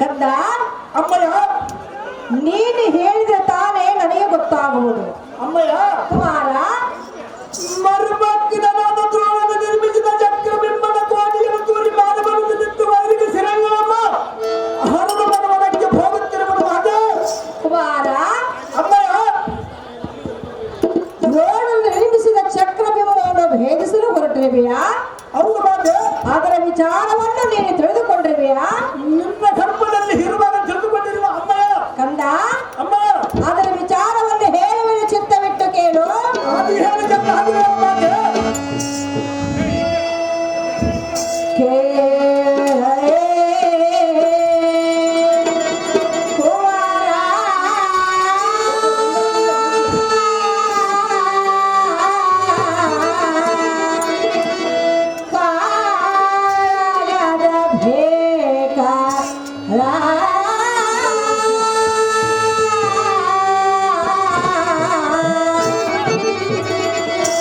ಕಂದ ಅಮ್ಮಯ್ಯ, ನೀನು ಹೇಳಿದ್ರೆ ತಾನೇ ನನಗೆ ಗೊತ್ತಾಗುವುದು. ಅಮ್ಮಯ್ಯ, ಕುಮಾರ, ಮರುಬಕ್ಕಿದನಾದ ದ್ರೋಣದ ನಿರ್ಮಿಸಿದ ಚಕ್ರಬಿಂಬದ ಕೋಟೆಯನ್ನು ತೂರಿ ಮಾನವನನ್ನು ನಿಂತು ವೈರಿಗೆ ಸಿರಂಗಲಮ್ಮ ಹರದು ಮನವನಕ್ಕೆ ಹೋಗುತ್ತಿರುವುದು ಹಾಗೆ. ಕುಮಾರ, ಅಮ್ಮಯ್ಯ, ದ್ರೋಣನು ನಿರ್ಮಿಸಿದ ಚಕ್ರಬಿಂಬವನ್ನು ಭೇದಿಸಲು ಹೊರಟಿರುವೆಯಾ? ಹೌದು ಮಾತೆ. ಅದರ ವಿಚಾರವನ್ನು ನೀನು ತಿಳಿದುಕೊಂಡಿರುವೆಯಾ? ನಿನ್ನ ಗರ್ಭದಲ್ಲಿ ಇರುವಾಗ ತಿಳಿದುಕೊಂಡಿರುವ ಅಮ್ಮಯ್ಯ. ಕಂದ, ಅಮ್ಮಯ್ಯ, ಅದರ ವಿಚಾರವನ್ನು ಹೇಳುವ ಚಿತ್ತವಿಟ್ಟು ಕೇಳು. ಅದು ಹೇಳಿ ಚಂದ ಹಾಗೆ ಮಾತೆ. ಕೇಳಲೇ ಕುಮಾರ, ಕಾಲದ ಬೇಕಲ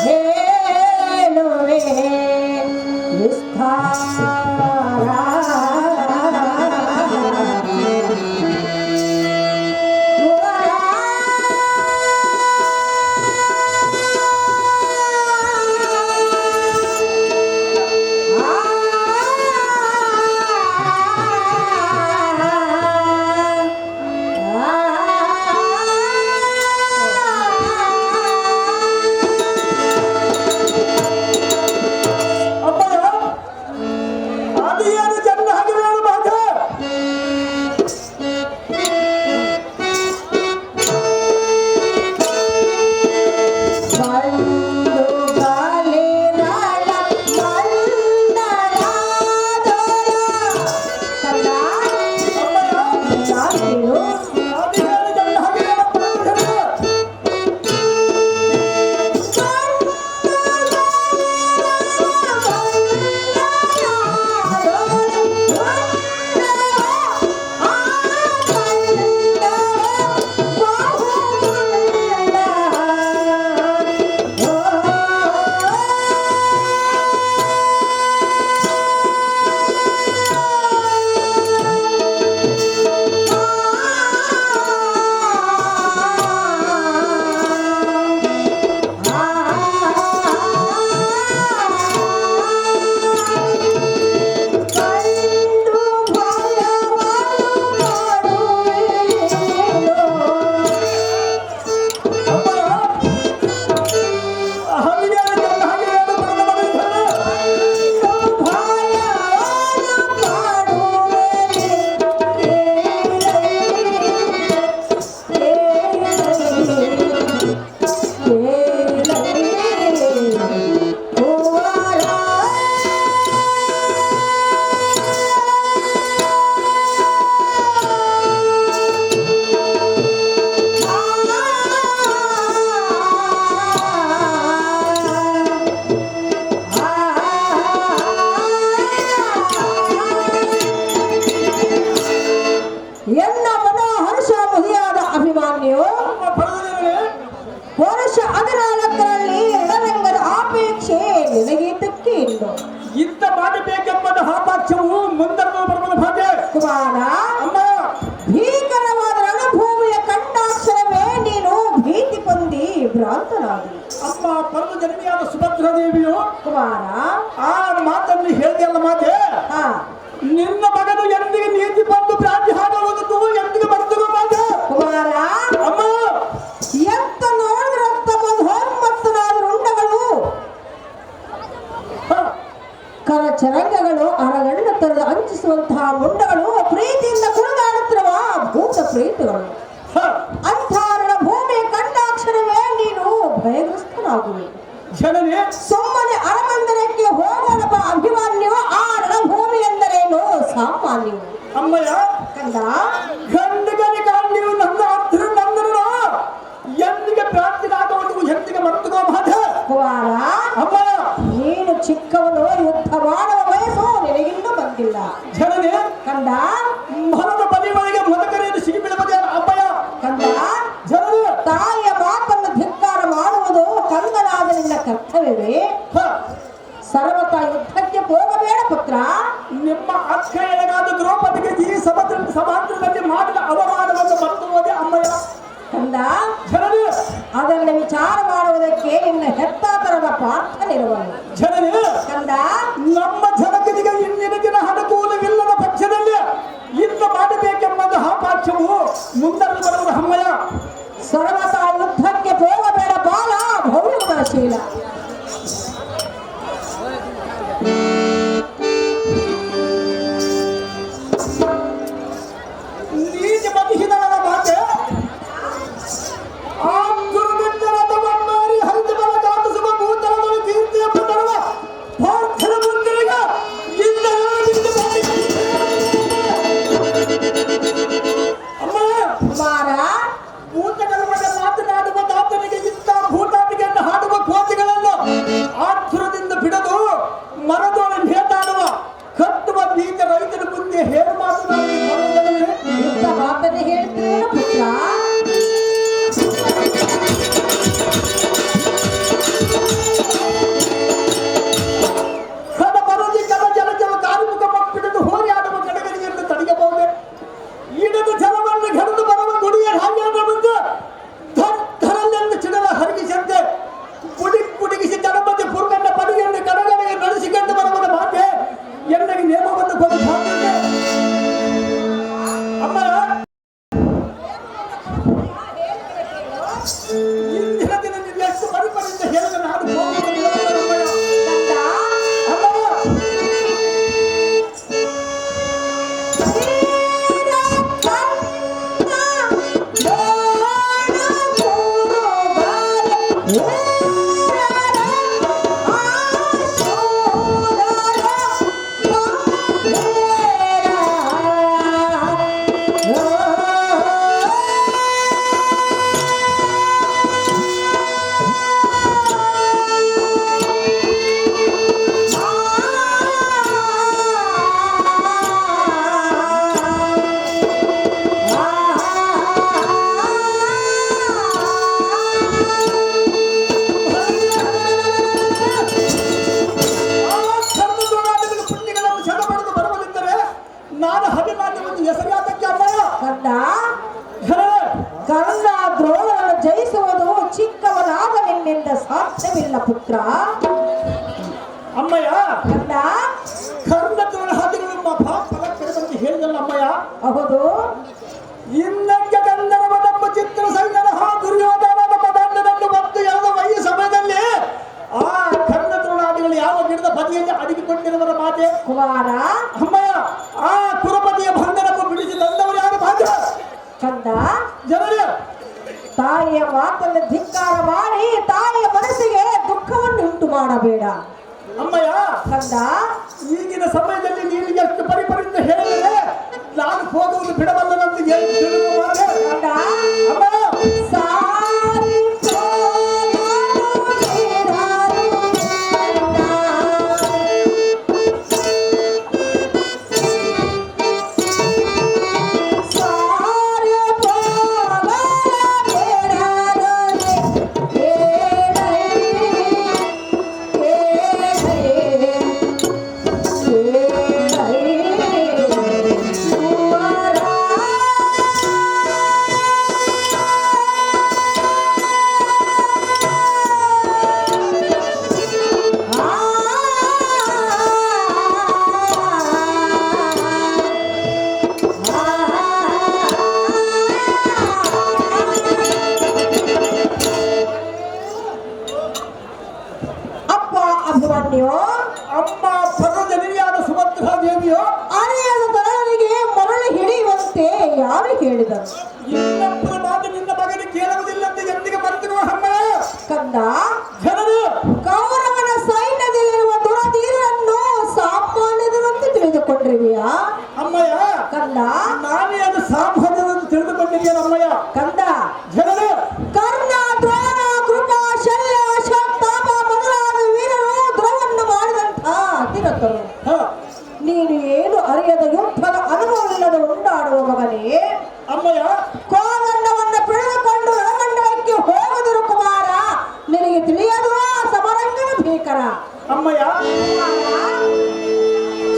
ಹೇಳುವೆ ವಿಸ್ತಾರ. ಅಮ್ಮಯ್ಯ, ಅದು ಏನು ಚಂದ ಹಾಗೆ ಹೇಳು ಮಾತೆ. ಎನ್ನ ಮನೋಹರ್ಷ ಮುದಿಯಾದ ಅಭಿಮಾನ್ಯು ವರ್ಷ 14ರಲ್ಲಿ ರಣರಂಗದ ಅಪೇಕ್ಷೆ ನಿನಗೀತಕ್ಕೆ ಇಲ್ಲ. ಇಂಥ ಮಾಡಬೇಕೆಂಬ ಹಾಪಾಕ್ಷವು ಮುಂದನ್ನು ಬರುವುದು ಭಾಗ್ಯ. ಕುಮಾರ, ಅಮ್ಮ, ಭೀಕರವಾದ ರಣಭೂಮಿಯ ಕಂಡಾಕ್ಷರವೇ ನೀನು ಭೀತಿ ಹೊಂದಿ ಭ್ರಾಂತನಾದಿ. ಅಮ್ಮ, ಪರಮ ಜನ್ಮಿಯಾದ ಸುಭದ್ರಾ ದೇವಿಯು ಕುಮಾರ, ಆ ಮಾತನ್ನು ಹೇಳಿದೆಯಲ್ಲ ಮಾತೆ. ಹಾ, ನಿನ್ನ ಮಗನು ಎಂದಿಗೆ ನೀತಿ ಬಂದು ಭ್ರಾಂತಿ ಹಾಡುವುದು ಎಂದಿಗೆ ಬರ್ತದೆ ಮಾತೆ. ಕುಮಾರ, ಅಮ್ಮ, ಎತ್ತ ನೋಡಿದ್ರಂತ ಒಂದು ಹೊಮ್ಮತ್ತನಾದ ರುಂಡಗಳು ಕರಚರಂಗಗಳು ಅರಗಣ್ಣ ತರದ ಅಂಚಿಸುವಂತಹ ಮುಂಡಗಳು ಪ್ರೀತಿಯಿಂದ ಕುಣಿದಾಡುತ್ತಿರುವ ಭೂತ ಪ್ರೀತಿಗಳು. ಅಂಥ ರಣಭೂಮಿ ಕಂಡಾಕ್ಷರವೇ ನೀನು ಭಯಗ್ರಸ್ತನಾಗುವೆ. ಜನನೇ, ಸುಮ್ಮನೆ ಅರಮಂದಿರಕ್ಕೆ ಹೋಗೋಣಪ್ಪ ಅಭಿಮಾನ್ಯವು. ಆ ರಣಭೂಮಿ ಎಂದರೇನು ಸಾಮಾನ್ಯವು. ಅಮ್ಮಯ್ಯ, ಕಂದ, ಗಂಡಿಗನಿಗ ನೀವು ನನ್ನ ಹತ್ತಿರ ನಂದರು ಎಂದಿಗೆ ಭ್ರಾಂತಿನಾಗುವುದು ಎಂದಿಗೆ ಮರ್ತುಗೋ ಮಾತೆ. ಕುಮಾರ, ಅಮ್ಮಯ್ಯ, ನೀನು ಚಿಕ್ಕವನು, ಯುದ್ಧ ಮಾಡುವ ವಯಸ್ಸು ನಿನಗಿನ್ನೂ ಬಂದಿಲ್ಲ. ಜನನೇ, ಕಂದ, ಮರದ ಬಲಿವಳಿಗೆ ಮೊದಕರೆಯನ್ನು ಸಿಗಿಬಿಡಬದೇ ಅಮ್ಮಯ್ಯ. ಕಂದ, ಜನನೇ, ತಾಯಿಯ ಮಾತನ್ನು ಧಿಕ್ಕಾರ ಮಾಡುವುದು ಕಂದನಾದ ನಿನ್ನ ಕರ್ತವ್ಯವೇ. ಸರ್ವತ ಯುದ್ಧಕ್ಕೆ ಹೋಗಬೇಡ ಪುತ್ರ. ನಿಮ್ಮ ಅಕ್ಕ ಎಳಗಾದ ದ್ರೌಪದಿಗೆ ಈ ಸಮುದ್ರ ಸಮಾಜದಲ್ಲಿ ಮಾಡಿದ ಅವಮಾನವನ್ನು ಮರೆತು ಹೋದೆ ಅಮ್ಮಯ್ಯ. ಕಂದ ಜನನಿ ಅದನ್ನು ವಿಚಾರ ಮಾಡುವುದಕ್ಕೆ ನಿನ್ನ ಹೆತ್ತಾತರದ ಪ್ರಾರ್ಥನಿರುವನು. ಜನನಿ ಕಂದ ನಮ್ಮ ಜನಕನಿಗೆ ಇಂದಿನ ದಿನ ಅನುಕೂಲವಿಲ್ಲದ ಪಕ್ಷದಲ್ಲಿ ಇಂಥ ಮಾಡಬೇಕೆಂಬಂತಹ ಪಾಠ್ಯವು ಮುಂದನ್ನು ಬರುವ ಅಮ್ಮಯ್ಯ. ಸರ್ವತಾ ಯುದ್ಧಕ್ಕೆ ಹೋಗಬೇಡ ಬಾಲ ಭವ್ಯಶೀಲ. ನೀತಿ ಮತಿಹಿತನದ ಮಾತೆ ಆ ಗುರುವಿಂದರದ ಬಣ್ಣಾರಿ ಹರಿದು ಬಲ ಗಾತುಸುವ ಭೂತಲದಲ್ಲಿ ಕೀರ್ತಿಯ ಪಟ್ಟಣವ ಪಾರ್ಥನ ಮುಂದಿರಿಗ ಇಂದ ಅಮ್ಮ ಕುಮಾರ ಭೂತಗಲುಗಳ ಮಾತನಾಡುವ ದಾತನಿಗೆ ಇಂಥ ಭೂತಾಟಿಕೆಯನ್ನು ಹಾಡುವ ಕೋತಿಗಳನ್ನು ಆತುರದಿಂದ ಬಿಡದು ಮರದೋಳೆ ನೇತಾಡುವ ಕಟ್ಟುವ ಬೀಜ ರೈತರ ಮುಂದೆ ಹೇಳು ಮಾತನಾಡಿ ಇಂಥ ಮಾತನ್ನು ಹೇಳ್ತೀರ ಪುತ್ರ. ಕಡ ಬರದಿ ಕಡ ಜಲಜಲ ಕಾರ್ಮಿಕ ಮಕ್ಕಳಿದ್ದು ಹೋರಿ ಆಡುವ ಕಡೆಗರಿಯನ್ನು ತಡೆಯಬಹುದೇ? ಈಡದ ಜಲವನ್ನು ಘಡದು ಬರುವ ಗುಡಿಯ ಹಾಗೆ ಬಂದು ಧರಲ್ಲೆಂದು ಚಿಡಲ ಹರಗಿಸಂತೆ ಕುಡಿಗಿಸಿ ಜನಪತಿ ಪುರ್ಗಣ್ಣ ಪಡಿಯನ್ನು ಕಡಗಡೆಗೆ ನಡೆಸಿಕೊಂಡು ಬರುವುದ ಮಾತೆ ಎಣ್ಣೆಗೆ ನೇಮವನ್ನು ಕೊಡು ಸಾಧ್ಯತೆ. ಅಮ್ಮ ಇಂದಿನ ದಿನ ನೀವು ಎಷ್ಟು ಪರಿಪರಿಂದ ಹೇಳಿದ ನಾನು ಹೋಗುವುದಿಲ್ಲ ಕಂದ ಅಮ್ಮ ನಾನು ಅಭಿಮಾನವನ್ನು ಹೆಸರಾದಕ್ಕೆ ಅಮ್ಮಯ್ಯ. ಕಂದ ಕರ್ಣ ದ್ರೋಣರನ್ನು ಜಯಿಸುವುದು ಚಿಕ್ಕವನಾದ ನಿನ್ನಿಂದ ಸಾಧ್ಯವಿಲ್ಲ ಪುತ್ರ. ಅಮ್ಮಯ್ಯ ಕಂದ ಕರ್ಣದ್ರೋಣ ಹಾದಿಗಳು ಫಲ ಕೆಡದಂತೆ ಹೇಳಿದಲ್ಲ ಅಮ್ಮಯ್ಯ. ಹೌದು ಇನ್ನಕ್ಕೆ ಗಂಧರ್ವ ನಮ್ಮ ಚಿತ್ರ ಸೈನ್ಯದ ದುರ್ಯೋಧನ ನಮ್ಮ ದಂಡನನ್ನು ಮತ್ತು ಯಾವ ವೈ ಸಮಯದಲ್ಲಿ ಆ ಕರ್ಣದ್ರೋಣಾದಿಗಳು ಯಾವ ಗಿಡದ ಬದಿಯಲ್ಲಿ ಅಡಗಿಕೊಂಡಿರುವರ ಮಾತೆ ಕುಮಾರ ಅಮ್ಮಯ್ಯ. ಆ ಕುರುಪತಿಯ ಬಂಧನವನ್ನು ಬಿಡಿಸಿ ತಂದವರು ಯಾರು ಮಾತೆ ಕಂದ ಜನರೇ ತಾಯಿಯ ಮಾತನ್ನು ಧಿಕ್ಕಾರ ಮಾಡಿ ತಾಯಿಯ ಮನಸ್ಸಿಗೆ ದುಃಖವನ್ನು ಉಂಟು ಮಾಡಬೇಡ ಅಮ್ಮಯ್ಯ. ಕಂದ ಈಗಿನ ಸಮಯದಲ್ಲಿ ನೀನು ಎಷ್ಟು ಪರಿಪರಿಂದ ಹೇಳಿದರೆ ನಾನು ಹೋಗುವುದು ಬಿಡಬಲ್ಲದಂತ ಹೇಳಿ ತಿಳಿದುಕೊಂಡೆ. ಕಂದ ಅಮ್ಮ ಸಾರಿ ಅಭಿಮನ್ಯು ಅಮ್ಮ ಪರ್ವಜನಿಯಾದ ಸುಭದ್ರಾ ದೇವಿಯು ಅರಿಯದ ತರನಿಗೆ ಮರಳು ಹಿಡಿಯುವಂತೆ ಯಾರು ಹೇಳಿದರು? ಇನ್ನೊಬ್ಬರ ಮಾತು ನಿನ್ನ ಮಗನಿಗೆ ಕೇಳುವುದಿಲ್ಲ ಅಂತ ಎಂದಿಗೆ ಬರ್ತಿರುವ ಅಮ್ಮ. ಕಂದ ಜನರು ಕೌರವನ ಸೈನ್ಯದಲ್ಲಿರುವ ದುರಧೀರನ್ನು ಸಾಮಾನ್ಯದಂತೆ ತಿಳಿದುಕೊಂಡಿರುವೆಯಾ ಅಮ್ಮಯ್ಯ? ಕಂದ ನಾನೇ ಅದು ಸಾಮಾನ್ಯವನ್ನು ತಿಳಿದುಕೊಂಡಿದ್ದೇನೆ ಅಮ್ಮಯ್ಯ. ಕಂದ ಜನರು ಕರ್ಣ ದ್ರೋಣ ಕೃಪ ಶಲ್ಯ ಅಶ್ವತ್ಥಾಮ ಮೊದಲಾದ ವೀರರು ದ್ರೋವನ್ನು ಮಾಡಿದಂಥ ಅತಿರಥರು. ನೀನು ಏನು ಅರಿಯದ ಯುದ್ಧದ ಅನುಭವವಿಲ್ಲದ ಉಂಟಾಡುವ ಮಗನೇ ಅಮ್ಮಯ್ಯ. ಕೋದಂಡವನ್ನು ಬೆಳೆದುಕೊಂಡು ರಣಮಂಡಲಕ್ಕೆ ಹೋಗದರು ಕುಮಾರ. ನಿನಗೆ ತಿಳಿಯದು ಆ ಸಮರಂಗನ ಭೀಕರ. ಅಮ್ಮಯ್ಯ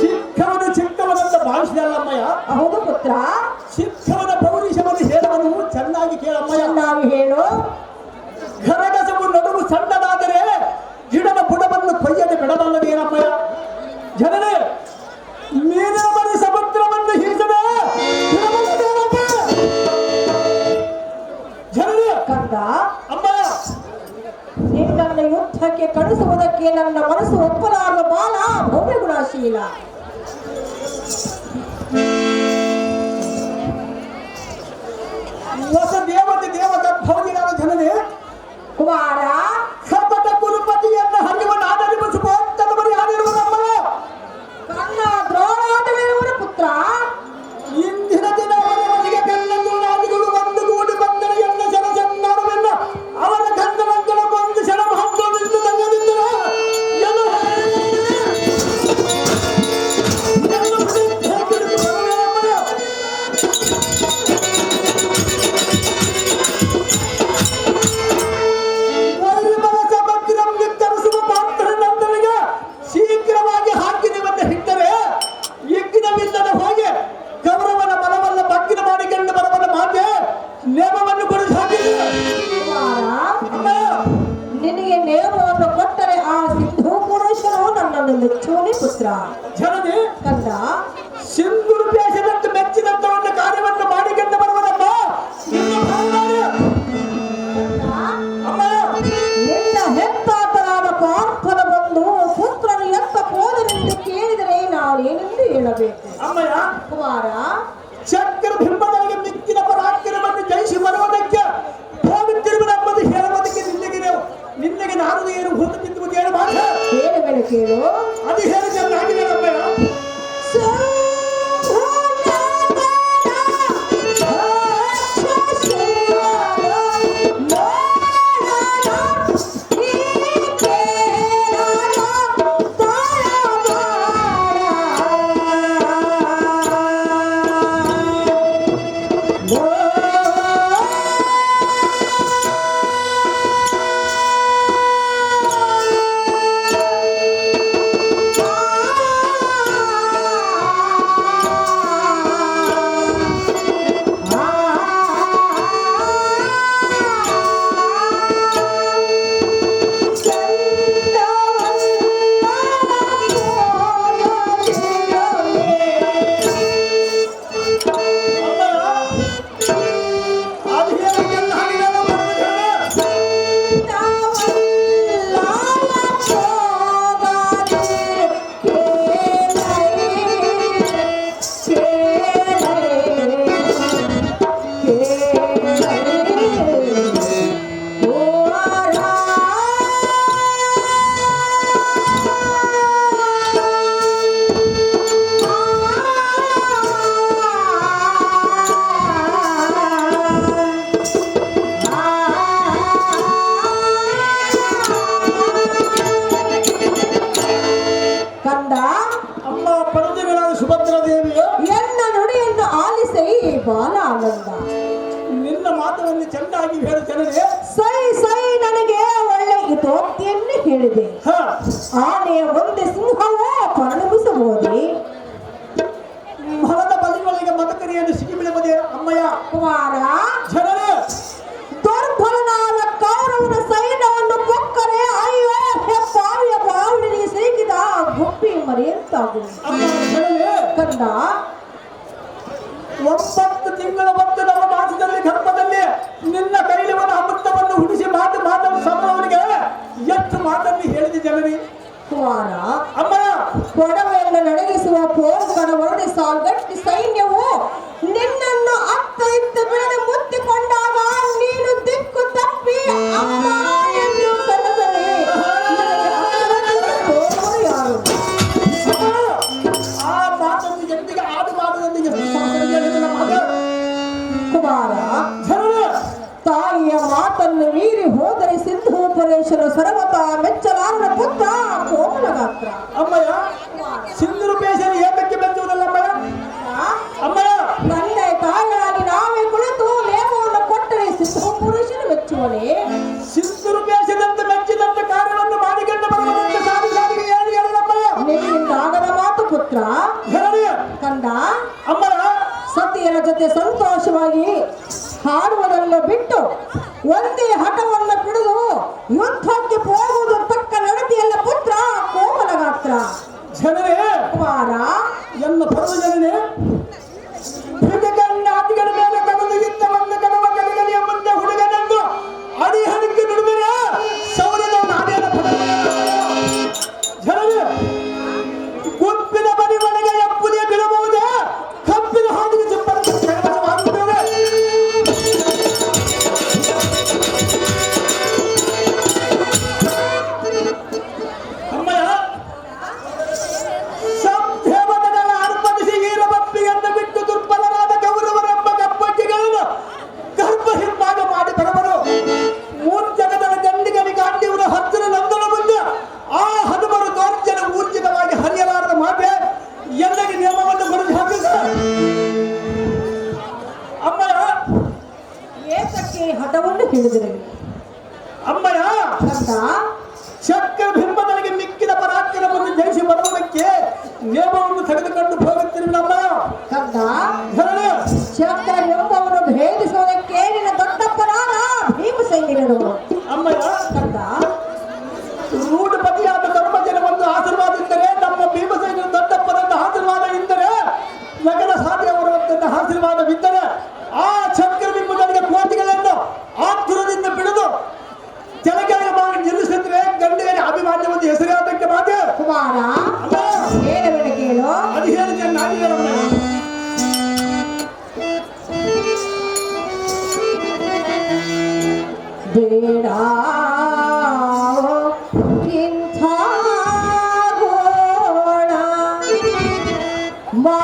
ಚಿಕ್ಕವನು ಚಿಕ್ಕವನಂತ ಭಾವಿಸಿದಲ್ಲ ಅಮ್ಮಯ್ಯ. ಹೌದು ಪುತ್ರ. ಸಿದ್ಧವನ ಪೌರುಷವನ್ನು ಹೇಳುವನು ಚೆನ್ನಾಗಿ ಕೇಳಮ್ಮಯ್ಯ. ಚೆನ್ನಾಗಿ ಹೇಳು. ಘನಗಸವು ನಡುವು ಸಣ್ಣದಾದರೆ ಗಿಡದ ಬುಡವನ್ನು ಕೊಯ್ಯದೆ ಬಿಡಬಲ್ಲದೇನಮ್ಮಯ್ಯ. ಜನರೇ, ಮೀನಿನ ಮರಿ ಸಮುದ್ರವನ್ನು ಹೀಸದೆ ಜನರೇ ಕಂದ, ಅಮ್ಮಯ್ಯ, ನಿನ್ನನ್ನು ಯುದ್ಧಕ್ಕೆ ಕಳಿಸುವುದಕ್ಕೆ ನನ್ನ ಮನಸ್ಸು ಒಪ್ಪಲಾರದ ಬಾಲ ಭವ್ಯ ಗುಣಶೀಲ. ಹೊಸ ದೇವತೆ ದೇವಗರ್ಭವದಿನಾದ ಜನರೇ, ಕುಮಾರ, ಸತತ ಕುರುಪತಿಯನ್ನು ಹರಿವನ್ನು ಆಧರಿಸಿದ ಬರಿ ಆಡಿರುವುದಮ್ಮಯ್ಯ. ಕನ್ನ ದ್ರೋಣಾಟವಿರುವರ ಪುತ್ರ. ಇಂದಿನ ದಿನ ಅವರವರಿಗೆ ಕಣ್ಣನ್ನು ನಾಡಿಗಳು ಒಂದುಗೂಡಿ ಬಂದರೆ ಎನ್ನ ಜನ ಚನ್ನಾಡುವೆನ್ನ ಅವರ ಗಂಧನಂತರ ಒಂದು ಜನ ಮಹತ್ವವಿದ್ದು ತಂಗದಿದ್ದರೆ ತರಿಸುವ ಪಾತ್ರನಂದನಿಗೆ ಶೀಘ್ರವಾಗಿ ಹಾಕಿದೆವೆಂದು ಹಿಟ್ಟರೆ ಯಜ್ಞವಿಲ್ಲದ ಹೋಗಿ ಗೌರವನ ಬಲವನ್ನ ಬಗ್ಗಿನ ಮಾಡಿಕೊಂಡು ಬರವನ್ನ ಮಾತೆ ನೇಮವನ್ನು ಕೊಡಿಸಿ ಹಾಕಿದೆ. ನಿನಗೆ ನೇಮವನ್ನು ಕೊಟ್ಟರೆ ಆ ಸಿಂಧು ಪುರುಷರು ನನ್ನನ್ನು ಮೆಚ್ಚುವನೇ ಪುತ್ರ. ಜನನಿ ಕಂದ, ಸಿಂಧೂರು ದೇಶದಂತೆ ಮೆಚ್ಚಿದಂತವನ್ನ ಕಾರ್ಯವನ್ನು ಮಾಡಿಕೊಂಡು ಬರುವುದಮ್ಮ ನಿನ್ನ ಹೆತ್ತಾತರಾದ ಪಾರ್ಥನ ಬಂದು ಪುತ್ರನು ಎತ್ತ ಹೋದನೆಂದು ಕೇಳಿದರೆ ನಾನೇನೆಂದು ಹೇಳಬೇಕು? ಅಮ್ಮಯ್ಯ, ಕುಮಾರ, ಚಕ್ರ ಬಿಂಬಗಳಿಗೆ ಮಿಕ್ಕಿನ ಪರಾಕ್ರಮವನ್ನು ಜಯಿಸಿ ಬರುವುದಕ್ಕೆ ಹೋಗುತ್ತಿರುವುದೆಂಬುದು ಹೇಳುವುದಕ್ಕೆ ನಿನ್ನಗೆ ನಾನು ಏನು ಹೊತ್ತು ಬಿದ್ದುವುದು ಏನು ಮಾಡ ಹೇಳುವೆನು ಕೇಳು. ಅದು ಹೇಳಿ ಚೆನ್ನಾಗಿದೆ ಅಮ್ಮಯ್ಯ. ಬಾಲ ಆನಂದ. ನಿನ್ನ ಮಾತನ್ನು ಚೆನ್ನಾಗಿ ಹೇಳು ಜನರೇ. ಸೈ ಸೈ ನನಗೆ ಒಳ್ಳೆ ಹಿತೋಕ್ತಿಯನ್ನು ಹೇಳಿದೆ. ಆನೆಯ ಒಂದೇ ಸಿಂಹವೋ ಪರಿಣಮಿಸಬಹುದೇ? ಮರದ ಬಲಿಗಳಿಗೆ ಮತಕರಿಯನ್ನು ಸಿಗಿಬಿಡುವುದೇ ಅಮ್ಮಯ್ಯ. ಕುಮಾರ, ಜನರೇ, ದುರ್ಬಲನಾದ ಕೌರವನ ಸೈನ್ಯವನ್ನು ಕೊಕ್ಕರೆ ಅಯ್ಯೋ ಹೆಪ್ಪಾವಿಯ ಬಾವಿಗೆ ಸಿಕ್ಕಿದ ಗುಪ್ಪಿ ಮರೆಯಂತಾಗುವುದು. ಕಂದ, 9 ತಿಂಗಳ ಮತ್ತು ಮಾಸದಲ್ಲಿ ಗರ್ಭದಲ್ಲಿ ನಿನ್ನ ಕೈಲಿವನ ಅಮೃತವನ್ನು ಹುಡಿಸಿ ಮಾತನ್ನು ಸಮಯವನಿಗೆ ಎಷ್ಟು ಮಾತನ್ನು ಹೇಳಿದೆ ಜನರಿ. ಕುಮಾರ, ಅಮ್ಮಯ್ಯ, ಕೊಡವೆಯನ್ನು ನಡೆಗಿಸುವ ಪೋರ್ಗಡ ವರದಿ ಸಾಲ್ಗಟ್ಟಿ ಸೈನ್ಯವು ನಿನ್ನನ್ನು ಅತ್ತ ಇತ್ತ ಬಿಡದೆ ಮುತ್ತಿಕೊಂಡಾಗ ನೀನು ದಿಕ್ಕು ತಪ್ಪಿ ಅಮ್ಮ ಎಂದು ಕರೆದರೆ ಯಾರು? ಆ ಮಾತನ್ನು ಎಂದಿಗೆ ಆಡು ಮಾಡುವುದೊಂದಿಗೆ ಕುಮಾರ, ತಾಯಿಯ ಮಾತನ್ನು ಮೀರಿ ಹೋದರೆ ಸಿಂಧೂಪರೇಶ್ವರ ಸರ್ವತಾ ಮೆಚ್ಚಲಾರದ ಪುತ್ರ ಕೋಮಲ ಗಾತ್ರ. ಅಮ್ಮಯ್ಯ, ಸಿಂಧೂಪೇಶ್ವರ ಏಕಕ್ಕೆ ಮೆಚ್ಚುವುದಲ್ಲ ಅಮ್ಮಯ್ಯ. ಅಮ್ಮಯ್ಯ, ತಂದೆ ತಾಯಿಯಾಗಿ ನಾವೇ ಕುಳಿತು ನೇಮವನ್ನು ಕೊಟ್ಟರೆ ಸಿಂಧೂಪುರುಷನ ಮೆಚ್ಚುವನೇ? ಸಿಂಧೂಪೇಶ್ವರಂತೆ ಮೆಚ್ಚಿದಂತ ಕಾರ್ಯವನ್ನು ಮಾಡಿಕೊಂಡು ಬರುವುದಂತೆ ಸಾರಿ ಸಾರಿಗೆ ಏನು ಹೇಳಿದಮ್ಮಯ್ಯ. ನಿನ್ನಿಂದ ಆಗದ ಮಾತು ಪುತ್ರ. ಹೇಳಿ ಕಂದ, ಅಮ್ಮಯ್ಯ, ಸತಿಯರ ಜೊತೆ ಸಂತೋಷವಾಗಿ ಹಾಡುವುದನ್ನು ಬಿಟ್ಟು ಒಂದೇ ಹಠವನ್ನು ಬಿಡುದು ಯುದ್ಧಕ್ಕೆ ಹೋಗುವುದು ತಕ್ಕ ನಡತೆಯಲ್ಲ ಪುತ್ರ ಕೋಮಲ ಗಾತ್ರ ಜನರೇ ಕುಮಾರ ಎನ್ನ ಪರಮ ಜನರೇ ಅತಿಗಳ ಮೇಲೆ ಕಡಲು ಯುದ್ಧವನ್ನು ಕಡವ ಕಡೆಗಲಿಯ ಮುಂದೆ ಹುಡುಗನನ್ನು ಅಡಿ ಹಣಿಕೆ ಬಿಡುವಿರ ಸೌರ್ಯದ ನಾಡಿನ ಜನರೇ ಗುಂಪಿನ ಬರಿ ಒಳಗೆ ಎಪ್ಪುಲಿಯ ಬಿಡಬಹುದೇ ಕಬ್ಬಿನ ಹಾದಿಗೆ ಚಿಪ್ಪನ್ನು ಅಮ್ಮಯ್ಯ ಸಂದೇವತೆಗಳ ಅರ್ಪಣಿಸಿ ಈರಬಪ್ಪಿಯನ್ನು ಬಿಟ್ಟು ದುರ್ಬಲರಾದ ಕೌರವರೆಂಬ ಕಪ್ಪಟ್ಟಿಗಳನ್ನು ಗರ್ಭ ಹಿಂಭಾಗ ಮಾಡಿ ಬರವರು ಮೂರ್ಜಗದ ಗಂಡಿಗನಿಗೆ ಅಡ್ಡಿಯವರ ಹತ್ತಿರ ನಂದನ ಮುಂದೆ ಆ ಹನುಮರು ದೌರ್ಜನ ಊರ್ಜಿತವಾಗಿ ಹರಿಯಲಾರದ ಮಾತೆ ಎಲ್ಲರಿಗೆ ನಿಯಮವನ್ನು ಬರೆದು ಹಾಕಿದ ಅಮ್ಮಯ್ಯ ಏತಕ್ಕೆ ಹಠವನ್ನು ಹಿಡಿದಿರಿ ಅಮ್ಮಯ್ಯ ಕಂದ ಚಕ್ರ ಬಿಂಬದನಿಗೆ ಮಿಕ್ಕಿದ ಪರಾಕ್ರಮವನ್ನು ಜಯಿಸಿ ಬರುವುದಕ್ಕೆ ನಿಯಮವನ್ನು ತೆಗೆದುಕೊಂಡು ಹೋಗುತ್ತಿರುವಮ್ಮ ಕಂದ ಜನರೇ ಚಕ್ರ ಎಂಬವನ್ನು ಭೇದಿಸುವುದಕ್ಕೆ ನಿನ್ನ ದೊಡ್ಡಪ್ಪನಾದ ಭೀಮಸೇನರು ಅಮ್ಮಯ್ಯ ಕಂದ ರೂಢಪತಿಯಾದ ಧರ್ಮಜನ ಒಂದು ಆಶೀರ್ವಾದ ಇದ್ದರೆ ನಮ್ಮ ಭೀಮಸೇನ ದೊಡ್ಡಪ್ಪನನ್ನ ಆಶೀರ್ವಾದ ಇದ್ದರೆ ನಗರ ಸಾಧ್ಯವರನ್ನ ಆಶೀರ್ವಾದವಿದ್ದರೆ ಆ ಚಕ್ರ ಬಿಂಬದನಿಗೆ ಕೋಟಿಗಳನ್ನು ಆತುರದಿಂದ ಬಿಡುದು ಕೆಳಗೆ ಮಾಡಿ ನಿಲ್ಲಿಸಿದ್ರೆ ಗಂಡಿಗೆ ಅಭಿಮಾನ್ಯವನ್ನು ಹೆಸರಾದಕ್ಕೆ ಮಾತೆ ಕುಮಾರ ಅಲ್ಲ ಹೇಳಬೇಡ ಕೇಳು ಅದು ಹೇಳಿದೆ ನಾನು ಹೇಳಮ್ಮ ಬೇಡ ಇಂಥ ಗೋಣ ಆ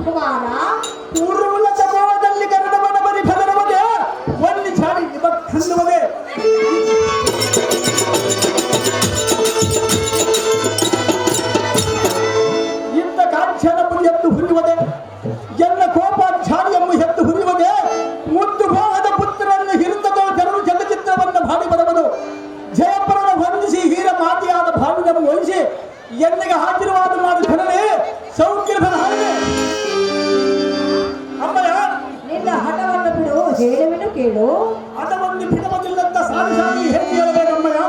ಕುಮಾರ ಪೂರ್ವದ ಗೋವದಲ್ಲಿ ಗರುಡವನ ಬರಿ ಭದರವದೆ ಒಂದು ಚಾಡಿ ಇವತ್ತನ್ನುವುದೇ ಇಂಥ ಕಾಂಕ್ಷಣವು ಎದ್ದು ಹುರಿಯುವುದೇ ಎಲ್ಲ ಕೋಪ ಛಾಡಿಯನ್ನು ಎದ್ದು ಹುರಿಯುವುದೇ ಮುದ್ದು ಗೋಹದ ಪುತ್ರರನ್ನು ಹಿರಿತದೋ ಜನರು ಚಲಚಿತ್ರವನ್ನು ಭಾಡಿ ಬರುವುದು ಜಯಪುರನ ವಂದಿಸಿ ಹೀರ ಮಾತಿಯಾದ ಭಾವಿಯನ್ನು ವಹಿಸಿ ಎಲ್ಲಿಗೆ ಆಶೀರ್ವಾದ ಮಾಡಿ ಧನವೇ ಸೌಖ್ಯಧನ ಅಮ್ಮಯ್ಯ ನಿನ್ನ ಹಠವನ್ನು ಬಿಡು, ಹೇಳುವೆನು ಕೇಳು. ಹಠವನ್ನು ಬಿಡುವುದಿಲ್ಲಂತ ಸಾರಿ ಸಾರಿ ಹೇಳಿ ಹೇಳಬೇಕಮ್ಮಯ್ಯ.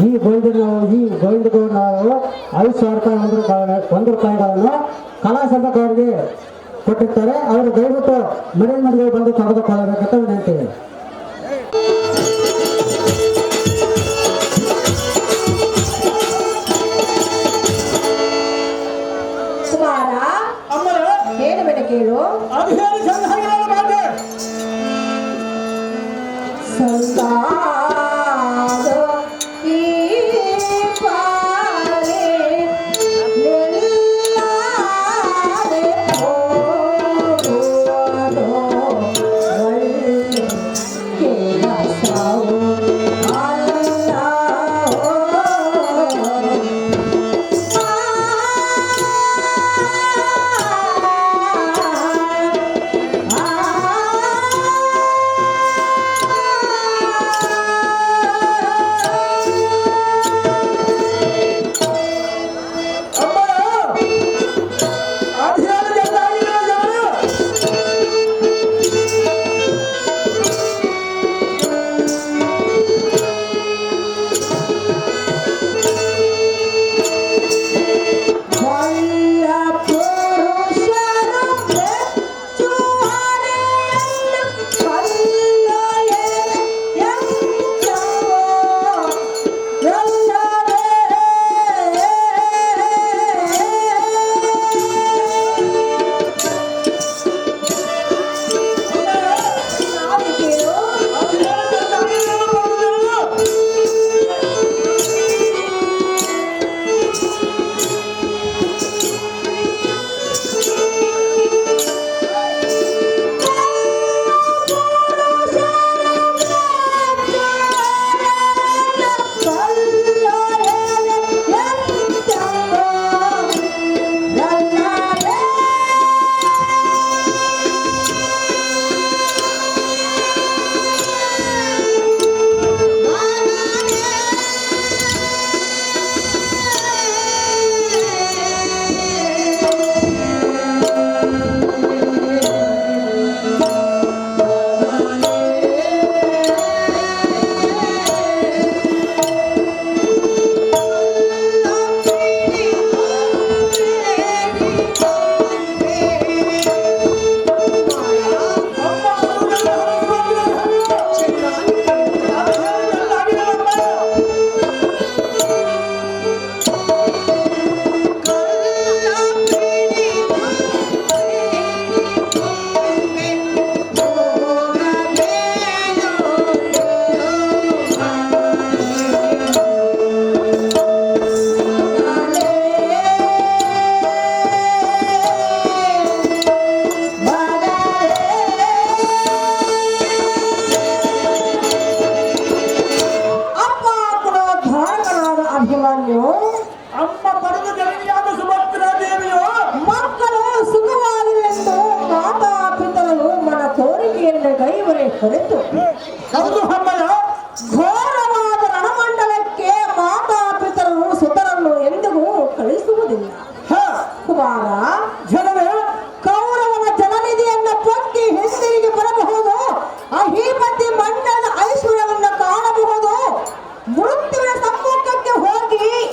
ಈ ಗೋವಿಂದಗೂ ನಾವು 5,000 ರೂಪಾಯಿ 1 ರೂಪಾಯಿಗಳನ್ನು ಕಲಾ ಸಂಘದವರಿಗೆ ಕೊಟ್ಟಿರ್ತಾರೆ. ಅವರು ದಯವಿಟ್ಟು ಮನೆಗೆ ಬಂದು ತೆಗೆದುಕೊಳ್ಳಬೇಕಂತ ವಿನಂತಿ. ಕುಮಾರ ಹೇಳುವೆನು ಕೇಳು.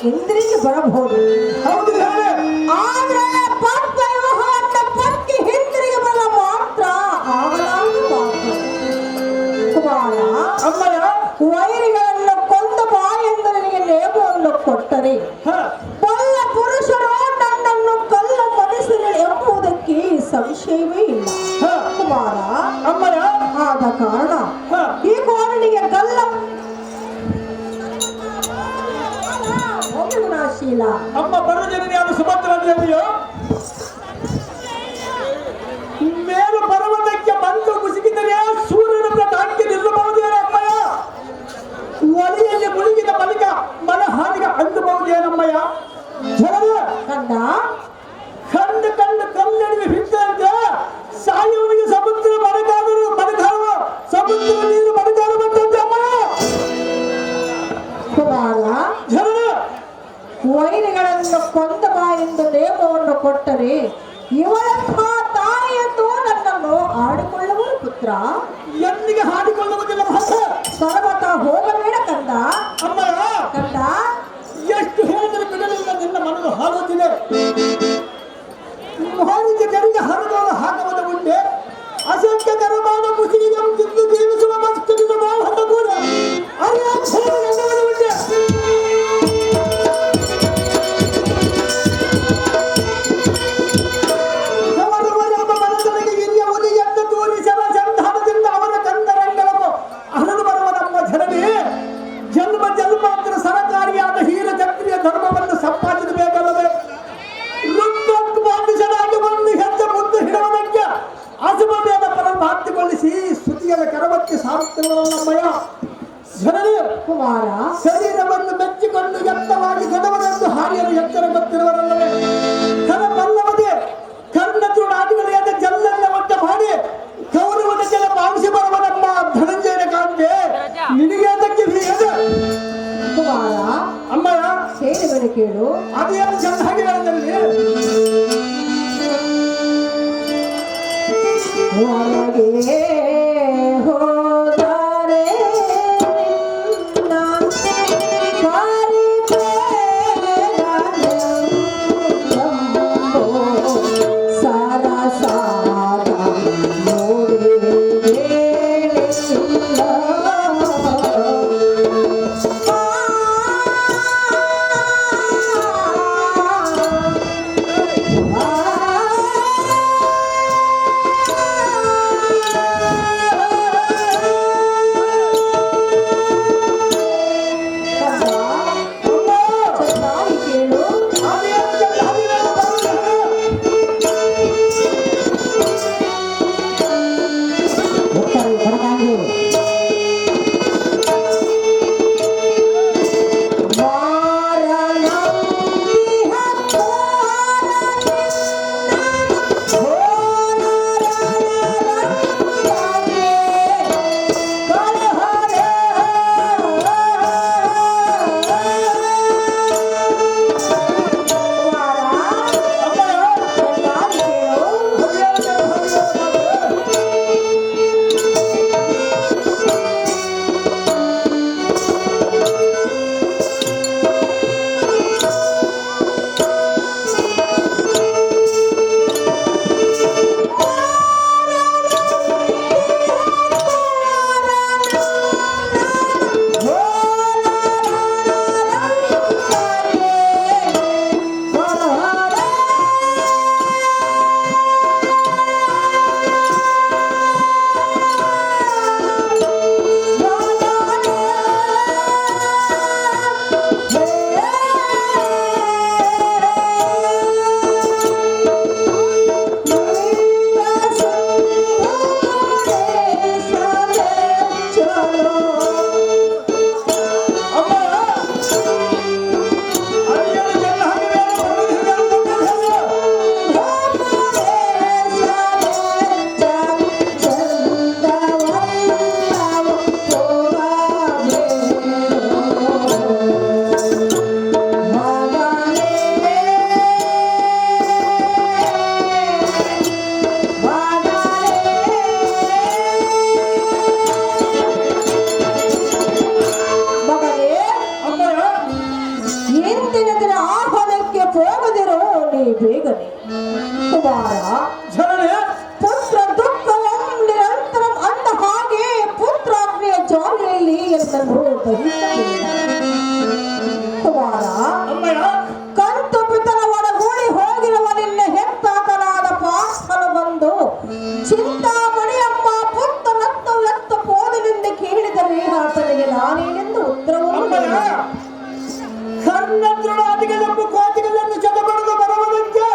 ಹಿಂದಿರುಗಿ ಬರಬಹುದು. ಹೌದು ಹೇಳಿ. ಆದ್ರೆ ಪಂಪ ವ್ಯೂಹವನ್ನು ಪಕ್ಕಿ ಹಿಂದಿರುಗಿ ಬರ ಮಾತ್ರ ಆಗಲಾಗ ಮಾತ್ರ. ಕುಮಾರ, ಅಮ್ಮಯ್ಯ, ವೈರಿಗಳನ್ನು ಕೊಂದ ಬಾ ಎಂದು ನಿನಗೆ ನೇಮವನ್ನು ಕೊಟ್ಟರೆ ಹ, ಬಲ್ಲ ಪುರುಷರು ನನ್ನನ್ನು ಕಲ್ಲ ಮನಸ್ಸಿನ ಎಂಬುದಕ್ಕೆ ಸಂಶಯವೇ ಇಲ್ಲ. ಹ, ಕುಮಾರ, ಅಮ್ಮಯ್ಯ, ಆದ ಕಾರಣ ಹ, ಈ ಕೋಣನಿಗೆ ಕಲ್ಲ ಗುಣಶೀಲ ಅಮ್ಮ ಪರಜನನಿಯಾದ ಸುಭದ್ರ ದೇವಿಯು ಮೇಲು ಪರ್ವತಕ್ಕೆ ಬಂದು ಕುಸಿಗಿದರೆ ಸೂರ್ಯನ ತಾಕಿ ನಿಲ್ಲಬಹುದೇನ ಅಮ್ಮಯ್ಯ? ಒಲೆಯಲ್ಲಿ ಮುಳುಗಿದ ಬಳಿಕ ಮನಹಾನಿಗೆ ಅಂದಬಹುದೇನಮ್ಮಯ್ಯ? ಜನರು ಕಂದ ಕಂಡು ಕಂಡು ಕಲ್ಲಡಿಗೆ ಬಿದ್ದಂತೆ ಸಾಯುವನಿಗೆ ಸಮುದ್ರ ಬಡಗಾದರು ಬಡಗಾರು ಸಮುದ್ರ ನೀರು ಬಡಗಾರು ಬಂದಂತೆ ಅಮ್ಮಯ್ಯ. ಕುಮಾರ, ಜನರು ವೈರಿಗಳನ್ನು ಕೊಂದ ಬಾ ಎಂದು ನೇಮವನ್ನು ಕೊಟ್ಟರೆ ಇವಳಂಥ ತಾಯಿಯಂದು ನನ್ನನ್ನು ಆಡಿಕೊಳ್ಳುವರು ಪುತ್ರ. ಎಂದಿಗೆ ಹಾಡಿಕೊಳ್ಳುವುದಿಲ್ಲ ಮಹರ್ಷ. ಪರ್ವತ ಹೋಗಬೇಡ ಕಂದ. ಅಮ್ಮಯ್ಯ, ಕಂದ, ಎಷ್ಟು ಹೇಳಿದರೂ ಬಿಡಲಿಲ್ಲ ನಿನ್ನ ಮನಸ್ಸು ಹಾರುತ್ತಿದೆ. ಮಹಾನಿಜ ಜರಿಗೆ ಹರಿದವರ ಹಾಕವದ ಮುಂದೆ ಅಸಂಖ್ಯ ಕರಮಾನ ಮುಸಿಲಿಗೆ ತಿಂದು ಜೀವಿಸುವ ಮಸ್ತುವಿನ ಮಾವನ ಕೂಡ ಅರಿಯಾಕ್ಷರಗಳ ಮುಂದೆ ಅವರವರೆಂಬ ಮನಸ್ಸನಿಗೆ ಹಿರಿಯ ಒಲಿಯಂತ ತೋರಿಸಲ ಸಂಧಾನದಿಂದ ಅವರ ಕಂದರಂಗಳವು ಹರಿದು ಬರುವ ನಮ್ಮ ಜನನೇ ಜನ್ಮ ಜನ್ಮಾಂತರ ಸರಕಾರಿಯಾದ ಹೀರ ಚಕ್ರಿಯ ಧರ್ಮವನ್ನು ಸಂಪಾದಿಸಬೇಕಲ್ಲವೇ? ರುದ್ಧನಾಗಿ ಒಂದು ಹೆಜ್ಜೆ ಮುಂದೆ ಹಿಡುವುದಕ್ಕೆ ಅಸಮವೇದ ಪರಮಾರ್ಥಗೊಳಿಸಿ ಸ್ತುತಿಯರ ಕರವಕ್ಕೆ ಸಾರುತ್ತಿರುವಲ್ಲಮ್ಮಯ್ಯ. ಜನರು ಕುಮಾರ, ಶರೀರವನ್ನು ಮೆಚ್ಚಿಕೊಂಡು ಎತ್ತವಾಗಿ ಗಡವನೆಂದು ಹಾರಿಯಲು ಎಚ್ಚರ ಗೊತ್ತಿರುವರಲ್ಲವೇ? ಕರಬಲ್ಲವದೆ ಕರ್ಣದ್ರು ನಾಡಿಗಳೆಯಾದ ಜಲ್ಲನ್ನ ಒಟ್ಟ ಮಾಡಿ ಗೌರವದ ಜಲ ಪಾಲಿಸಿ ಬರುವ ನಮ್ಮ ಧನಂಜಯನ ಕಾಂತೆ ನಿನಗೆ ಅದಕ್ಕೆ ಹೇಗೆ ಕುಮಾರ, ಅಮ್ಮಯ್ಯ? ಹೇಳಿದರೆ ಕೇಳು. ಅದೇನು ಚೆನ್ನಾಗಿ ಹೇಳಿದಲ್ಲಿ ಒಳಗೆ ಹೋದರೆ ಬೇಗನೆ ಕುಮಾರ ಜನರೇ ಪುತ್ರ ದುಃಖವಂ ನಿರಂತರಂ ಅಂದ ಹಾಗೆ ಪುತ್ರಾಗ್ನಿಯ ಜ್ವಾಲೆಯಲ್ಲಿ ಎಲ್ಲರೂ ದಹಿಸಲಿಲ್ಲ ಕುಮಾರ ಅಮ್ಮಯ್ಯ ಕಂತು ಪಿತನ ಒಡಗೂಡಿ ಹೋಗಿರುವ ನಿನ್ನ ಹೆತ್ತಾತನಾದ ಪಾರ್ಥನು ಬಂದು ಚಿಂತಾಮಣಿಯಮ್ಮ ಪುತ್ತನತ್ತು ಎತ್ತು ಪೋದನೆಂದು ಕೇಳಿದರೆ ಆತನಿಗೆ ನಾನೇನೆಂದು ಉತ್ತರವನ್ನು ಅಮ್ಮಯ್ಯ ಕರ್ಣದ್ರುಡಾದಿಗಳೆಂಬ ಕೋತಿಗಳನ್ನು ಜಗಬಡಿದು ಬರುವುದಕ್ಕೆ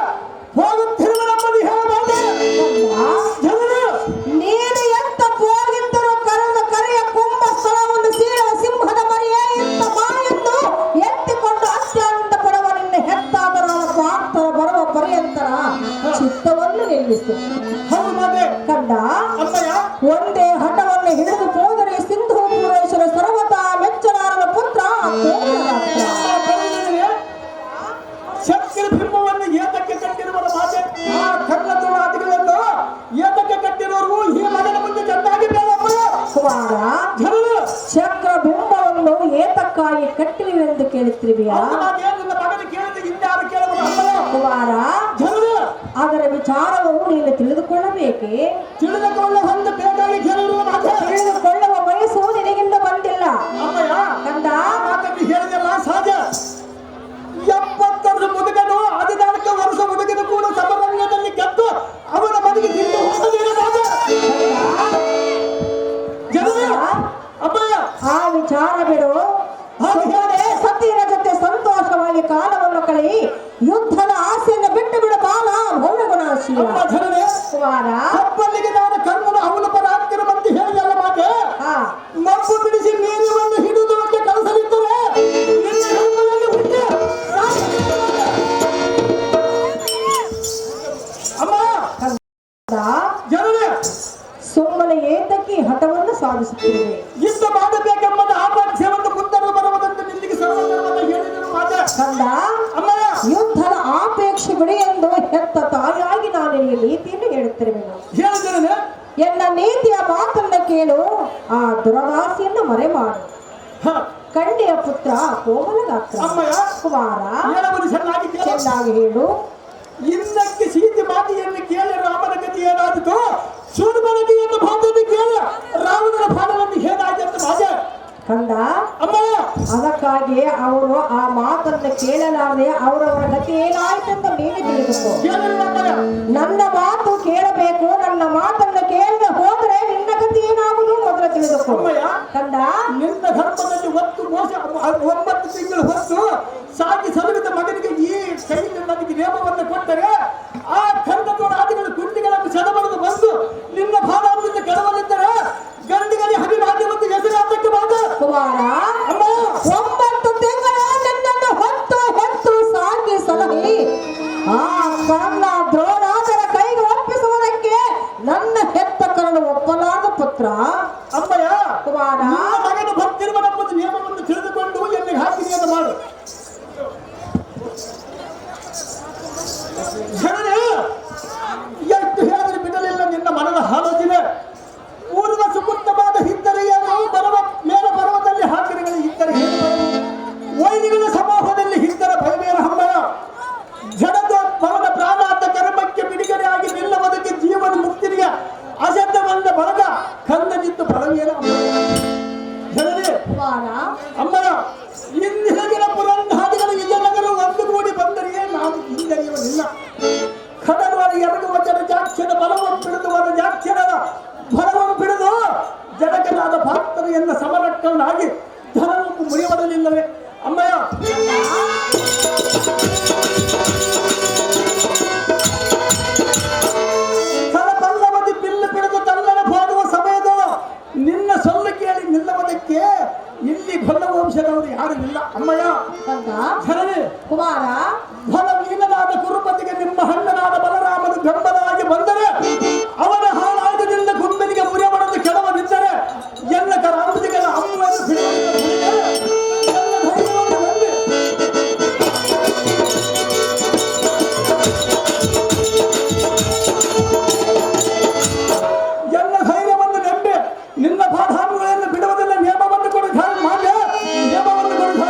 ಹೋಗುತ್ತಿರುವ ನಮ್ಮದು ಹೇಳಬಹುದು ಜನರು ನೀನು ಎಂತ ಹೋಗಿದ್ದರೂ ಕರೆದ ಕರೆಯ ಕುಂಭ ಸ್ಥಳವನ್ನು ಸೀಳುವ ಸಿಂಹದ ಮರಿಯೇ ಇಂತ ಬಾಯೆಂದು ಎತ್ತಿಕೊಂಡು ಅತ್ಯಾನಂದ ಪಡುವ ನಿನ್ನ ಹೆತ್ತಾದರಾದ ಪಾರ್ಥನ ಬರುವ ಪರ್ಯಂತರ ಚಿತ್ತವನ್ನು ನಿಲ್ಲಿಸು ಹೌದು ಮಾತೆ ಕಂಡ ಅಮ್ಮಯ್ಯ ಒಂದೇ ಹಠವನ್ನು ಹಿಡಿದು ಹೋದರೆ ಸಿಂಧೂಪುರೇಶ್ವರ ಸರ್ವತಾ ಮೆಚ್ಚಲಾರನ ಪುತ್ರ ಕೋಮಲದಾಸ. ಶಕ್ತಿ ಬಿಂಬವನ್ನು ಏತಕ್ಕೆ ಕಟ್ಟಿರುವ ಮಾತೆ ಆ ಕರ್ಣದ್ರುಡಾದಿಗಳನ್ನು ಏತಕ್ಕೆ ಕಟ್ಟಿರುವರು ಈ ಮಗನ ಮುಂದೆ ಚೆನ್ನಾಗಿ ಕುಮಾರ ಜನರು ಚಕ್ರ ಬಿಂಬವನ್ನು ಏತಕ್ಕಾಗಿ ಕಟ್ಟಿರುವೆಂದು ಕೇಳುತ್ತಿರುವೆಯಾ ನಿನ್ನ ಮಗನ ಕೇಳಿದ ಇನ್ಯಾರು ಕೇಳುವುದು ಅಮ್ಮಯ್ಯ ಕುಮಾರ ಜನರು ಅದರ ವಿಚಾರವು ನೀನು ತಿಳಿದುಕೊಳ್ಳಬೇಕೆ ತಿಳಿದುಕೊಳ್ಳ ಒಂದು ಬೇಕಾಗಿ ಕೇಳಿರುವ ಮಾತೆ ತಿಳಿದುಕೊಳ್ಳುವ ವಯಸ್ಸು ನಿನಗಿಂದ ಬಂದಿಲ್ಲ ಅಮ್ಮಯ್ಯ ಕಂದ ಮಾತನ್ನು ಹೇಳಿದಲ್ಲ ಸಹಜ 70 ಮುದುಕನು 14 ವರ್ಷ ಮುದುಕನು ಕೂಡ ಸಮರಂಗದಲ್ಲಿ ಗೆದ್ದು ಅವನ ಮನೆಗೆ ತಿಂದು ಹೋಗಲಿಲ್ಲ ಜನರೇ ಅಮ್ಮಯ್ಯ ಆ ವಿಚಾರ ಬಿಡು ಸುಮ್ಮನೆ ಸತಿಯರ ಜೊತೆ ಸಂತೋಷವಾಗಿ ಕಾಲವನ್ನು ಕಳಿ ಯುದ್ಧದ ಆಸೆಯನ್ನು ಬಿಟ್ಟು ಬಿಡು ಬಾಲ ಮೌನಗುಣಶೀಲ ಅಮ್ಮ ಜನರೇ ಕುಮಾರ ಕಪ್ಪಲ್ಲಿಗೆ ನಾನು ಕರ್ಣನ ಅವನ ಪರ ಆಗ್ತಿರ ಬಂದು ಹೇಳಿದಲ್ಲ ಮಾತೆ ಹಾ ಮಬ್ಬು ಬಿಡಿಸಿ ಮೀನುವನ್ನು ಹಿಡಿದುವಂತೆ ಕಳಿಸಲಿದ್ದರೆ ನಿನ್ನ ಹೆಂಬಲಲ್ಲಿ ಹುಟ್ಟಿ ಅಮ್ಮ ಜನರೇ ಸುಮ್ಮನೆ ಏತಕ್ಕೆ ಹಠವನ್ನು ಸಾಧಿಸುತ್ತಿರುವೆ ಯುದ್ಧ ಮಾಡಬೇಕೆಂಬುದು ಆಪಕ್ಷವನ್ನು ಮುಂದನ್ನು ಬರುವುದಂತೆ ನಿಲ್ಲಿಗೆ ಸರ್ವಧರ್ಮದ ಹೇಳಿದರು ಮಾತೆ ಕಂದ ಅಮ್ಮಯ್ಯ ಯುದ್ಧದ ಆಪೇಕ್ಷೆ ಬಿಡಿ ಎಂದು ಹೆತ್ತ ತಾಯಿಯಾಗಿ ನಾನು ಈ ನೀತಿಯನ್ನು ಹೇಳುತ್ತಿರುವೆನು ಹೇಳಿದರೆ ಎನ್ನ ನೀತಿಯ ಮಾತನ್ನು ಕೇಳು ಆ ದುರವಾಸಿಯನ್ನು ಮರೆ ಮಾಡು ಕಂಡೆಯ ಪುತ್ರ ಕೋಮಲಗಾತ್ರ ಅಮ್ಮಯ್ಯ ಕುಮಾರ ಹೇಳುವುದು ಚೆನ್ನಾಗಿ ಕೇಳು ಚೆನ್ನಾಗಿ ಹೇಳು ಇನ್ನಕ್ಕೆ ಸೀತೆ ಮಾತಿಯನ್ನು ಕೇಳಿ ರಾಮನ ಗತಿ ಏನಾದಿತು ಸೂರ್ಯನ ಗತಿಯನ್ನು ಮಾತನ್ನು ಕೇಳಿ ರಾವಣನ ಫಲವನ್ನು ಏನಾಯ್ತು ಮಾತೆ ಕಂದ ಅಮ್ಮಯ್ಯ ಅದಕ್ಕಾಗಿ ಅವರು ಆ ಮಾತನ್ನು ಕೇಳಲಾರದೆ ಅವರವರ ಗತಿ ಏನಾಯ್ತೆಂದು ನೀನು ತಿಳಿದುಕೋ ಕೇಳಿರುವ ಅಮ್ಮಯ್ಯ ನನ್ನ ಮಾತು ಕೇಳಬೇಕು ನನ್ನ ಮಾತನ್ನು ಕೇಳದೆ ಹೋದರೆ ನಿನ್ನ ಗತಿ ಏನಾಗುವುದು ಮೊದಲು ತಿಳಿದುಕೋ ಅಮ್ಮಯ್ಯ ಕಂದ ನಿನ್ನ ಧರ್ಮದಲ್ಲಿ ಒತ್ತು ಮೋಸ 9 ತಿಂಗಳು ಹೊತ್ತು ಸಾಕಿ ಸಲುವಿದ ಮಗನಿಗೆ ಈ ಕೈಯಲ್ಲಿ ನನಗೆ ನೇಮವನ್ನು ಕೊಟ್ಟರೆ ಆ ಕರ್ಣದ್ರುಡಾದಿಗಳು ಗುಂಡಿಗಳನ್ನು ಸೆಡಬಡಿದು ಬಂದು ನಿನ್ನ ಭಾವದಿಂದ ಕೆಳವಲ್ಲಿದ್ದರೆ ಗಂಡಿಗಲಿ ಹರಿನಾಟ್ಯವನ್ನು ಹೆಸರಾತಕ್ಕೆ ಮಾಡ ಕುಮಾರ ಅಮ್ಮ 9 ತಿಂಗಳು ನಿನ್ನನ್ನು ಹೊತ್ತು ಸಾಕಿ ಸಲಹಿ ಆ ಕರ್ಣ ದ್ರೋಣಾದರ ಕೈಗೆ ಒಪ್ಪಿಸುವುದಕ್ಕೆ ನನ್ನ ಹೆತ್ತ ಕರ್ಣ ಒಪ್ಪಲಾದ ಪುತ್ರ ಅಮ್ಮಯ್ಯ ಕುಮಾರ ನಿನ್ನ ಮಗನ ಭಕ್ತಿರುವ ನಮ್ಮದು ನಿಯಮವನ್ನು ತಿಳಿದುಕೊಂಡು ಎಲ್ಲಿಗೆ ಹಾಕಿದೆಯನ್ನು ಮಾಡು ಜನರೇ ಎಷ್ಟು ಹೇಳಿದ್ರೆ ಬಿಡಲಿಲ್ಲ ನಿನ್ನ ಮನದ ಆಲೋಚನೆ ಪೂರ್ವ ಸುಕೃತವಾದ ಹಿತ್ತರೆಯನ್ನು ಬರುವ ಮೇಲ ಪರ್ವದಲ್ಲಿ ಹಾಕಿರಿಗಳ ಹಿತ್ತರೆ ವೈದಿಗಳ ಸಮೂಹದಲ್ಲಿ ಹಿತ್ತರ ಭಯವೇರ ಹಮ್ಮಯ ಜಡದ ಪವನ ಪ್ರಾಣಾಂತ ಕರ್ಮಕ್ಕೆ ಬಿಡುಗಡೆಯಾಗಿ ನಿಲ್ಲುವುದಕ್ಕೆ ಜೀವನ ಮುಕ್ತಿಗೆ ಅಸತ್ಯವನ್ನ ಬಳಗ ಕಂದನಿತ್ತು ಫಲವೇನ ಜನರೇ ಕುಮಾರ ಅಮ್ಮಯ್ಯ ಇಂದಿನ ಪುರಂಧಾದಿಗಳು ವಿಜಯನಗರ ಒಂದುಗೂಡಿ ಬಂದರೆ ನಾವು ಹಿಂದರಿಯುವುದಿಲ್ಲ ಕಡಲವರ ಎರಗುವ ಜಾಕ್ಷರ ಬಲವನ್ನು ಬಿಡಿದು ವರ ಜಾಕ್ಷರದ ಬಲವನ್ನು ಬಿಡಿದು ಜಡಕನಾದ ಪಾತ್ರರೆಯನ್ನು ಸಮರಕ್ಕವನಾಗಿ ಧನವನ್ನು ಮುರಿಯಬರಲಿಲ್ಲವೇ ಅಮ್ಮಯ್ಯ ಕಲಪಲ್ಲವದಿ ಬಿಲ್ಲು ಬಿಡಿದು ತಲ್ಲಣ ಬಾಡುವ ಸಮಯದ ನಿನ್ನ ಸೊಲ್ಲು ಕೇಳಿ ನಿಲ್ಲುವುದಕ್ಕೆ ಇಲ್ಲಿ ಗೊಲ್ಲ ವಂಶದವರು ಯಾರು ಇಲ್ಲ ಅಮ್ಮಯ್ಯ ಕಂದ ಜನರೇ ಕುಮಾರ ಫಲವೀನನಾದ ಕುರುಪತಿಗೆ ನಿಮ್ಮ ಹಣ್ಣನಾದ ಬಲರಾಮನು ಬೆಂಬಲವಾಗಿ ಬಂದರೆ ಅವನ ಹಾಳಾಗದಿಂದ ಗುಂಬಿನಿಗೆ ಮುರಿಯಬಡದು ಕೆಳವನಿದ್ದರೆ ಎಲ್ಲ ಕರಾಂತಿಗಳ ಅಮ್ಮವನ್ನು ಎಲ್ಲ ಧೈರ್ಯವನ್ನು ನಂಬಿ ನಿನ್ನ ಬಾಧಾಮಗಳನ್ನು ಬಿಡುವುದಿಲ್ಲ ನಿಯಮವನ್ನು ಕೊಡು ನಿಯಮವನ್ನು ಕೊಡು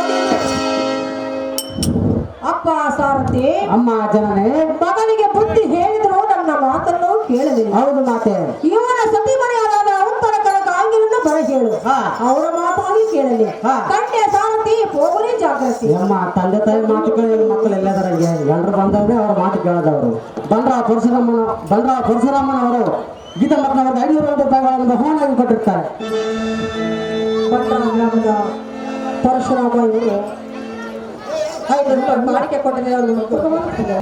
ಅಪ್ಪ ಸಾರಥ ಜಾಗೃತಿ ಅಮ್ಮ ಜನನೇ, ಮಗನಿಗೆ ಬುದ್ಧಿ ಹೇಳಿದ್ರು ನನ್ನ ಮಾತನ್ನು ಕೇಳಲಿಲ್ಲ. ಹೌದು ಮಾತೆ. ಇವನ ಸತಿಮನೆಯಾದ ಉತ್ತರ ಕನಕ ಆಂಗಿರನ್ನು ಬರ ಹೇಳು, ಹಾ. ಅವರ ಮಾತಾಗಿ ಕೇಳಲಿ. ಹಾ. ಕನ್ಯೆ ಸಾರಥಿ ಹೋಗಲಿ ಜಾಗೃತಿ. ಅಮ್ಮ ತಂದೆ ತಾಯಿ ಮಾತು ಕೇಳಿ ಮಕ್ಕಳು ಎಲ್ಲದರ ಎಲ್ಲರೂ ಬಂದವ್ರೆ ಅವ್ರ ಮಾತು ಕೇಳದವರು. ಬಂಡ್ರ ಪರಶುರಾಮನವರು ಗೀತಾ ಮಕ್ಕಳವ್ರಿಗೆ 500 ರೂಪಾಯಿಗಳನ್ನು ಬಹುಮಾನವಾಗಿ ಕೊಟ್ಟಿರ್ತಾರೆ. ಪಟ್ಟಣ ಗ್ರಾಮದ ಪರಶುರಾಮ ಇವರು 5 ರೂಪಾಯಿ ಬಾಡಿಗೆ ಕೊಟ್ಟಿದ್ದಾರೆ.